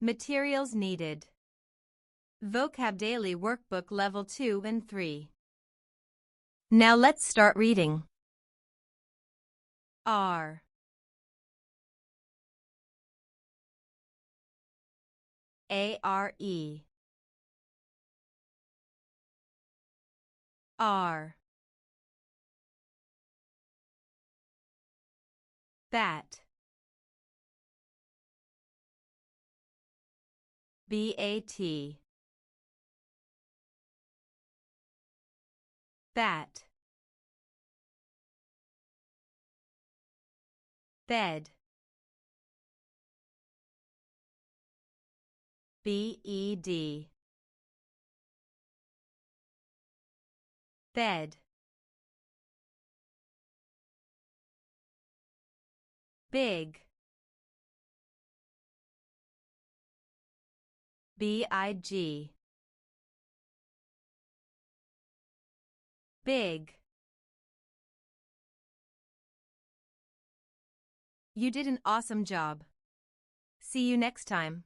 Materials needed. VocabDaily Workbook Level 2 and 3. Now let's start reading. R A-R-E R Bat B-A-T Bat Bed B-E-D Bed Big B-I-G Big. You did an awesome job. See you next time.